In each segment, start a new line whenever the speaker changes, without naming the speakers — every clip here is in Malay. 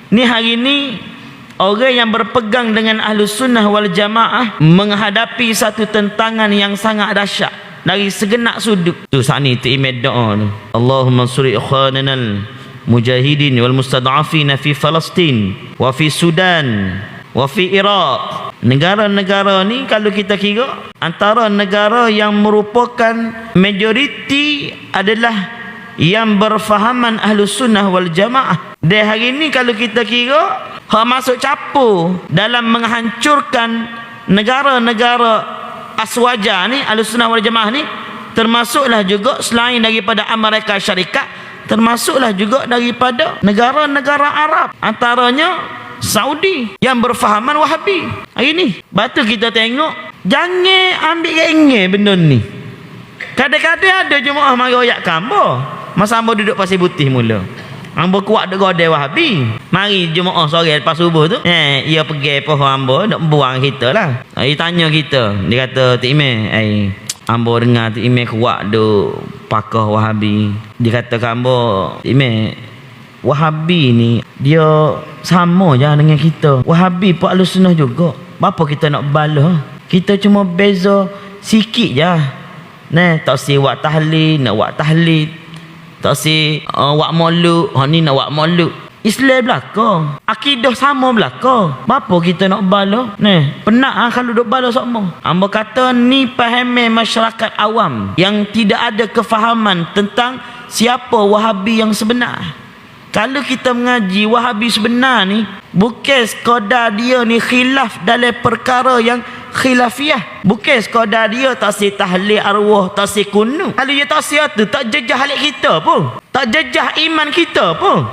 Ni hari ni orang yang berpegang dengan Ahlus Sunnah wal Jamaah menghadapi satu tentangan yang sangat dahsyat dari segenap sudut. Tu saat ni imam doa tu. Allahumma suri ikhwananal mujahidin wal mustad'afin fi Palestin wa fi Sudan wa fi Iraq. Negara-negara ni kalau kita kira antara negara yang merupakan majoriti adalah yang berfahaman Ahlus Sunnah wal Jamaah. Dan hari ni kalau kita kira hak masuk capur dalam menghancurkan negara-negara aswaja ni, Ahlus Sunnah wal Jamaah ni, termasuklah juga selain daripada Amerika Syarikat, termasuklah juga daripada negara-negara Arab, antaranya Saudi yang berfahaman Wahabi. Hari ni batu kita tengok, jangan ambil ringan benda ni. Kadang-kadang ada jemaah mari royak kambo, masa ambo duduk pasir putih mula, ambo kuat duk godai Wahabi. Mari jemaah sore lepas subuh tu, ia pergi pohon ambo nak buang kita lah. Dia tanya kita, dia kata, Tik Imam, ambo dengar Tik Imam kuat duk pakah Wahabi. Dia kata ke ambo, Tik Imam, Wahabi ni dia sama je dengan kita. Wahabi pun Ahlus Sunnah juga. Apa kita nak balas? Kita cuma beza sikit je. Nah, tak si wak tahlil, nak wak tahlil. Tak si wak maulud, ni nak wak maulud. Islam belaka, akidah sama belaka. Apa kita nak bala? Penat kalau duk bala sama. Hamba kata ni faham masyarakat awam yang tidak ada kefahaman tentang siapa Wahabi yang sebenar. Kalau kita mengaji Wahabi sebenar ni, bukan sekadar dia ni khilaf dalam perkara yang khilafiyah. Bukan sekadar dia tak si tahlil arwah, tak si kunu. Kalau dia tak si tu, tak jejah halik kita pun, tak jejah iman kita pun,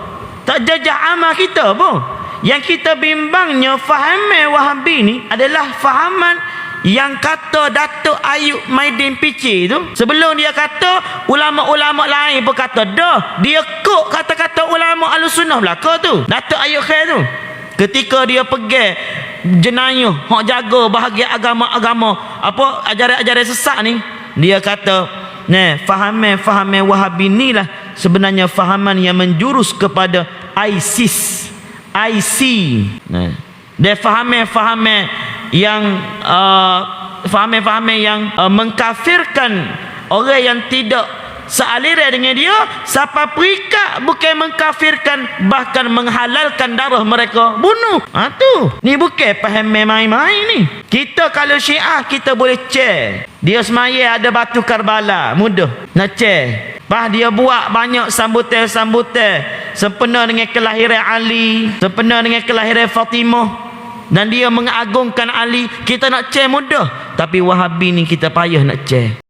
tak jejah amal kita pun. Yang kita bimbangnya fahaman Wahabi ni adalah fahaman yang kata Datuk Ayub Maidin Pici tu. Sebelum dia kata, ulama-ulama lain pun kata dah. Dia kok kata-kata ulama Ahlus Sunnah belaka tu, Datuk Ayub Khair tu. Ketika dia pergi jenayah hak jaga bahagian agama-agama apa ajaran-ajaran sesat ni, dia kata fahaman Wahabi ni lah sebenarnya fahaman yang menjurus kepada ISIS, IC. Dia fahaman yang fahaman yang mengkafirkan orang yang tidak sealiran dengan dia, sampai perikat bukan mengkafirkan, bahkan menghalalkan darah mereka, bunuh. Tu ni bukan faham main-main ni. Kita kalau Syiah kita boleh cek dia semaya ada batu Karbala, mudah nak cek. Bah dia buat banyak sambutan-sambutan sempena dengan kelahiran Ali, sempena dengan kelahiran Fatimah, dan dia mengagungkan Ali. Kita nak cek mudah, tapi Wahabi ni kita payah nak cek.